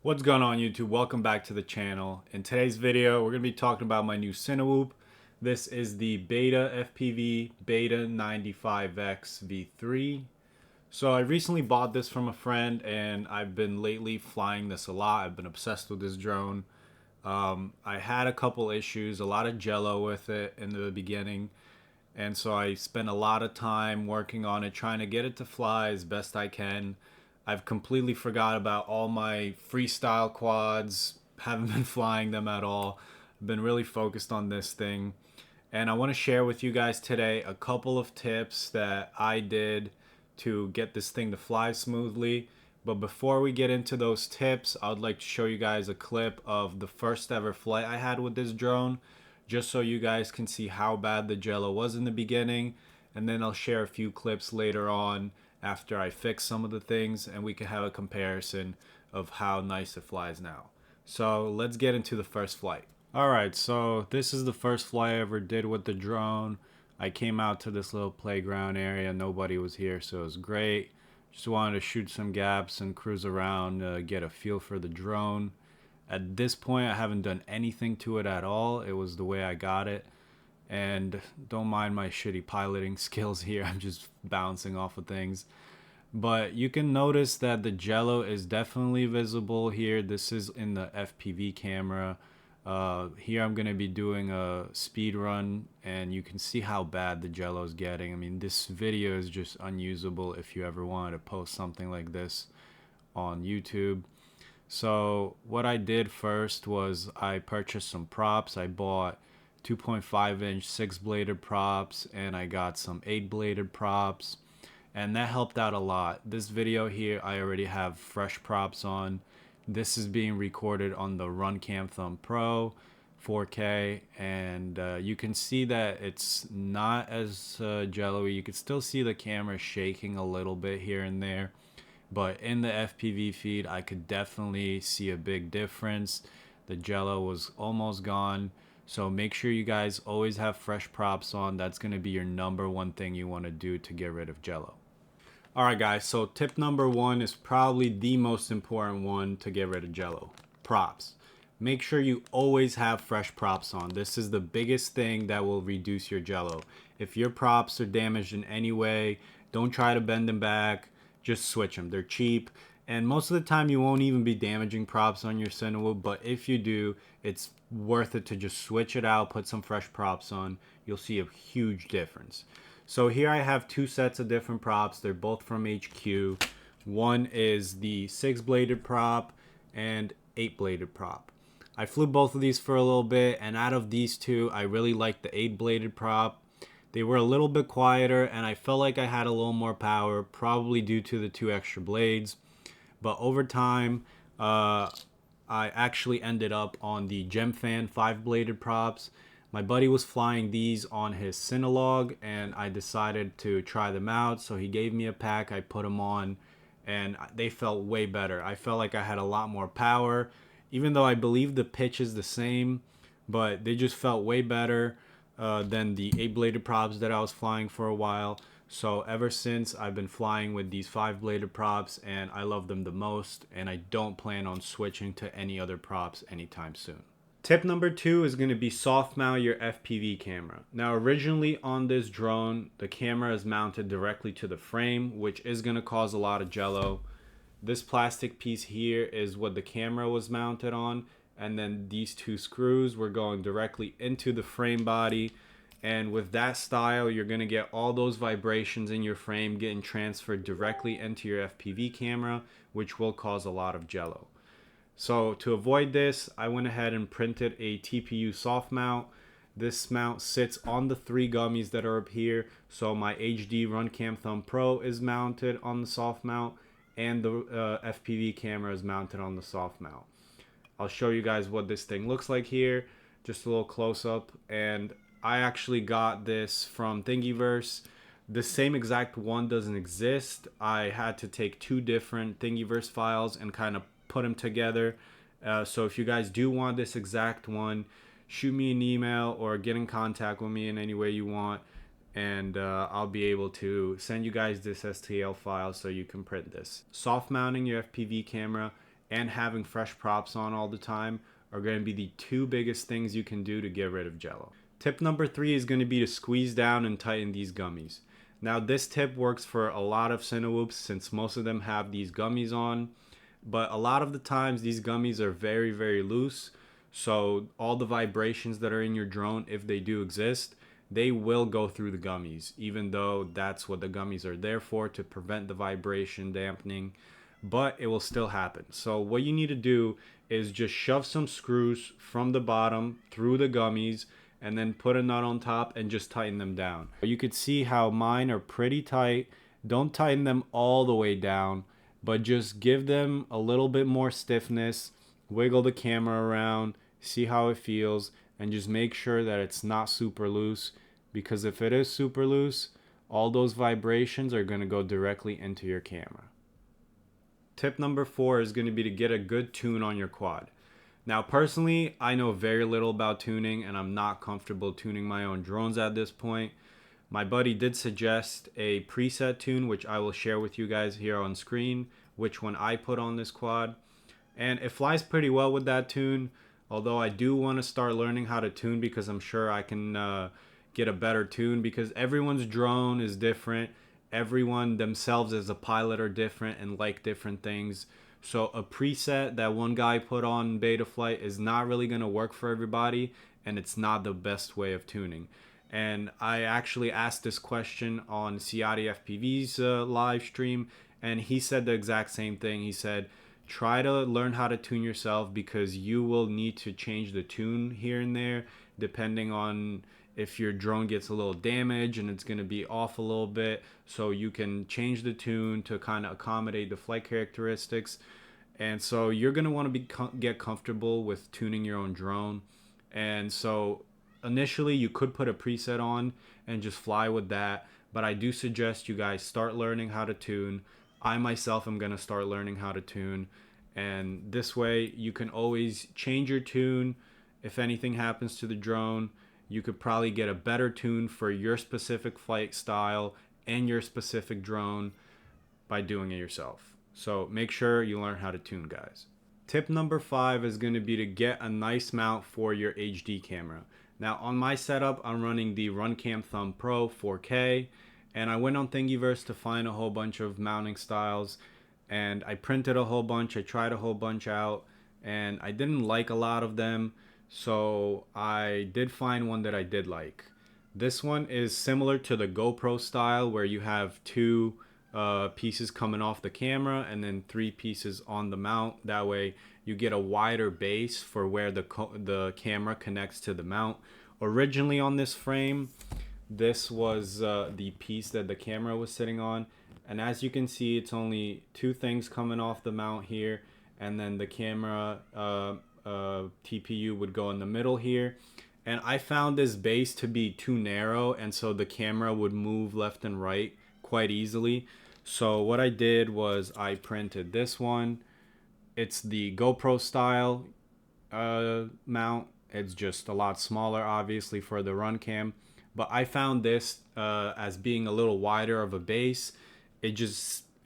What's going on YouTube? Welcome back to the channel. In today's video, we're going to be talking about my new Cinewhoop. This is the BETAFPV BETA 95X V3. So I recently bought this from a friend and I've been lately flying this a lot. I've been obsessed with this drone. I had a couple issues, a lot of jello with it in the beginning. And so I spent a lot of time working on it, trying to get it to fly as best I can. I've completely forgot about all my freestyle quads, haven't been flying them at all. I've been really focused on this thing. And I want to share with you guys today a couple of tips that I did to get this thing to fly smoothly. But before we get into those tips, I would like to show you guys a clip of the first ever flight I had with this drone, just so you guys can see how bad the jello was in the beginning. And then I'll share a few clips later on after I fix some of the things and we can have a comparison of how nice it flies now. So let's get into the first flight. Alright, so this is the first flight I ever did with the drone. I came out to this little playground area, nobody was here, so it was great. Just wanted to shoot some gaps and cruise around, get a feel for the drone. At this point I haven't done anything to it at all. It was the way I got it. And don't mind my shitty piloting skills here, I'm just bouncing off of things. But you can notice that the jello is definitely visible here. This is in the FPV camera. Here I'm going to be doing a speed run and you can see how bad the jello is getting. I mean, this video is just unusable if you ever wanted to post something like this on YouTube. So what I did first was I purchased some props. I bought 2.5-inch 6-bladed props and I got some 8-bladed props, and that helped out a lot. This video here I already have fresh props on. This is being recorded on the Runcam Thumb Pro 4K, and you can see that it's not as jello-y. You can still see the camera shaking a little bit here and there, but in the FPV feed I could definitely see a big difference. The jello was almost gone. So make sure you guys always have fresh props on. That's going to be your number one thing you want to do to get rid of jello. Alright guys, so tip number one is probably the most important one to get rid of jello. Props. Make sure you always have fresh props on. This is the biggest thing that will reduce your jello. If your props are damaged in any way, don't try to bend them back. Just switch them. They're cheap. And most of the time you won't even be damaging props on your Cinewhoop, but if you do, it's worth it to just switch it out, put some fresh props on. You'll see a huge difference. So here I have two sets of different props. They're both from HQ. One is the 6-bladed prop and 8-bladed prop. I flew both of these for a little bit, and out of these two, I really liked the 8-bladed prop. They were a little bit quieter, and I felt like I had a little more power, probably due to the 2 extra blades. But over time, I actually ended up on the Gemfan 5-bladed props. My buddy was flying these on his Cinelog, and I decided to try them out. So he gave me a pack, I put them on, and they felt way better. I felt like I had a lot more power, even though I believe the pitch is the same, but they just felt way better than the 8-bladed props that I was flying for a while. So ever since, I've been flying with these 5-bladed props and I love them the most, and I don't plan on switching to any other props anytime soon. Tip number 2 is going to be soft mount your FPV camera. Now originally on this drone, the camera is mounted directly to the frame, which is going to cause a lot of jello. This plastic piece here is what the camera was mounted on, and then these 2 screws were going directly into the frame body. And with that style, you're going to get all those vibrations in your frame getting transferred directly into your FPV camera, which will cause a lot of jello. So to avoid this, I went ahead and printed a TPU Soft Mount. This mount sits on the 3 gummies that are up here. So my HD Runcam Thumb Pro is mounted on the soft mount, and the FPV camera is mounted on the soft mount. I'll show you guys what this thing looks like here, just a little close up. And I actually got this from Thingiverse. The same exact one doesn't exist. I had to take 2 different Thingiverse files and kind of put them together. So if you guys do want this exact one, shoot me an email or get in contact with me in any way you want, and I'll be able to send you guys this STL file so you can print this. Soft mounting your FPV camera and having fresh props on all the time are going to be the two biggest things you can do to get rid of jello. Tip number 3 is going to be to squeeze down and tighten these gummies. Now this tip works for a lot of Cinewhoops since most of them have these gummies on, but a lot of the times these gummies are very, very loose. So all the vibrations that are in your drone, if they do exist, they will go through the gummies, even though that's what the gummies are there for, to prevent the vibration dampening, but it will still happen. So what you need to do is just shove some screws from the bottom through the gummies and then put a nut on top and just tighten them down. You could see how mine are pretty tight. Don't tighten them all the way down, but just give them a little bit more stiffness. Wiggle the camera around, see how it feels, and just make sure that it's not super loose, because if it is super loose, all those vibrations are going to go directly into your camera. Tip number 4 is going to be to get a good tune on your quad. Now personally, I know very little about tuning and I'm not comfortable tuning my own drones at this point. My buddy did suggest a preset tune, which I will share with you guys here on screen, which one I put on this quad. And it flies pretty well with that tune, although I do want to start learning how to tune, because I'm sure I can get a better tune, because everyone's drone is different. Everyone themselves as a pilot are different and like different things. So a preset that one guy put on Betaflight is not really going to work for everybody, and it's not the best way of tuning. And I actually asked this question on Ciati FPV's live stream, and he said the exact same thing. He said, try to learn how to tune yourself, because you will need to change the tune here and there depending on if your drone gets a little damaged and it's going to be off a little bit. So you can change the tune to kind of accommodate the flight characteristics. And so you're going to want to get comfortable with tuning your own drone. And so initially you could put a preset on and just fly with that, but I do suggest you guys start learning how to tune. I myself am going to start learning how to tune, and this way you can always change your tune. If anything happens to the drone, you could probably get a better tune for your specific flight style and your specific drone by doing it yourself. So make sure you learn how to tune, guys. Tip number 5 is going to be to get a nice mount for your HD camera. Now on my setup, I'm running the Runcam Thumb Pro 4K, and I went on Thingiverse to find a whole bunch of mounting styles, and I printed a whole bunch. I tried a whole bunch out, and I didn't like a lot of them, so I did find one that I did like. This one is similar to the GoPro style, where you have two pieces coming off the camera and then 3 pieces on the mount. That way you get a wider base for where the camera connects to the mount. Originally on this frame, this was the piece that the camera was sitting on, and as you can see, it's only 2 things coming off the mount here, and then the camera TPU would go in the middle here. And I found this base to be too narrow, and so the camera would move left and right quite easily. So what I did was I printed this one. It's the GoPro style mount. It's just a lot smaller, obviously, for the Runcam, but I found this as being a little wider of a base. It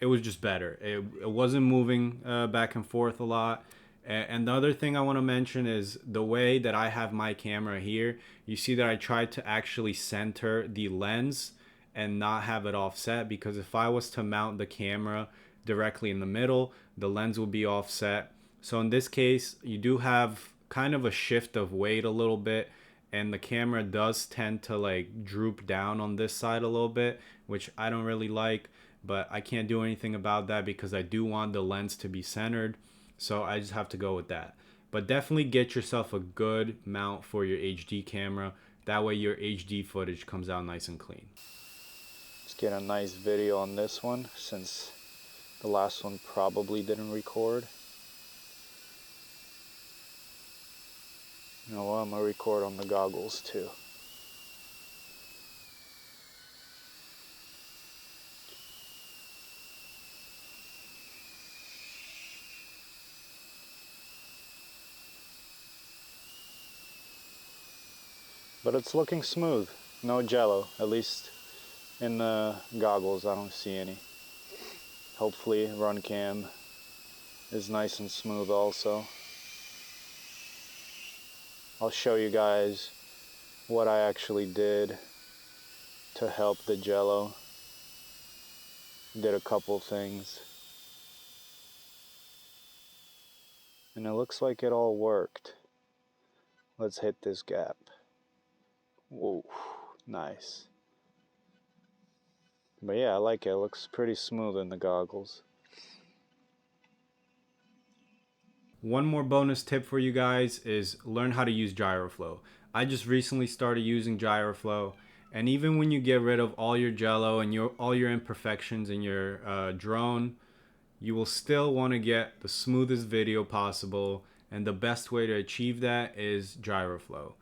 was just better. It wasn't moving back and forth a lot. And the other thing I want to mention is the way that I have my camera here. You see that I tried to actually center the lens and not have it offset, because if I was to mount the camera directly in the middle, the lens would be offset. So in this case, you do have kind of a shift of weight a little bit, and the camera does tend to like droop down on this side a little bit, which I don't really like, but I can't do anything about that because I do want the lens to be centered. So I just have to go with that. But definitely get yourself a good mount for your HD camera. That way your HD footage comes out nice and clean. Let's get a nice video on this one, since the last one probably didn't record. You know what, I'm gonna record on the goggles too. But it's looking smooth, no jello, at least in the goggles I don't see any. Hopefully Runcam is nice and smooth also. I'll show you guys what I actually did to help the jello. Did a couple things. And it looks like it all worked. Let's hit this gap. Whoa, nice. But yeah, I like it. It looks pretty smooth in the goggles. One more bonus tip for you guys is learn how to use GyroFlow. I just recently started using GyroFlow, and even when you get rid of all your jello and all your imperfections in your drone, you will still want to get the smoothest video possible, and the best way to achieve that is GyroFlow.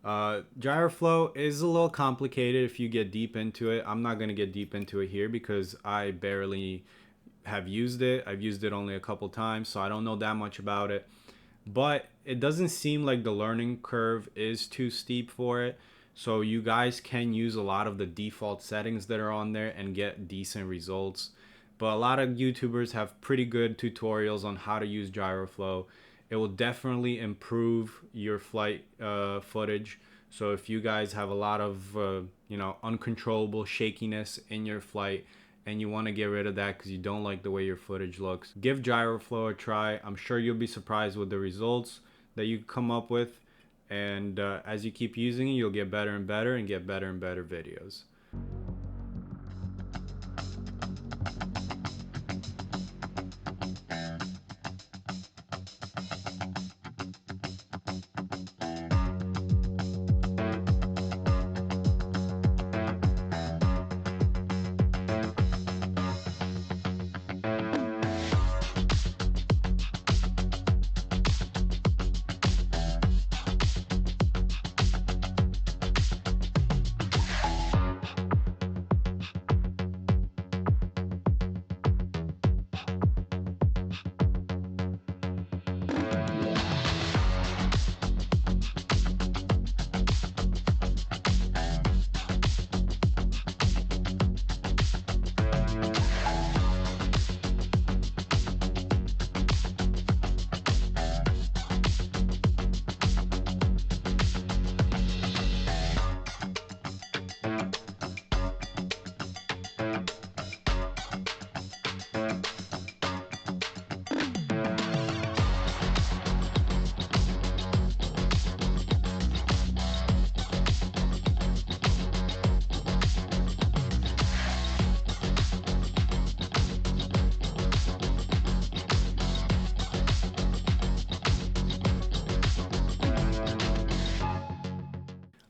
GyroFlow is a little complicated if you get deep into it. I'm not going to get deep into it here because I barely have used it. I've used it only a couple times, so I don't know that much about it. But it doesn't seem like the learning curve is too steep for it. So you guys can use a lot of the default settings that are on there and get decent results. But a lot of YouTubers have pretty good tutorials on how to use GyroFlow. It will definitely improve your flight footage. So if you guys have a lot of uncontrollable shakiness in your flight, and you want to get rid of that because you don't like the way your footage looks, give GyroFlow a try. I'm sure you'll be surprised with the results that you come up with, and as you keep using it, you'll get better and better and get better and better videos.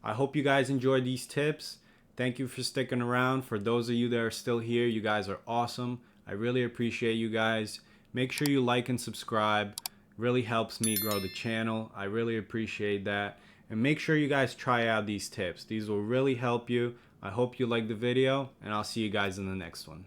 I hope you guys enjoyed these tips. Thank you for sticking around. For those of you that are still here, you guys are awesome. I really appreciate you guys. Make sure you like and subscribe. Really helps me grow the channel. I really appreciate that. And make sure you guys try out these tips. These will really help you. I hope you like the video, and I'll see you guys in the next one.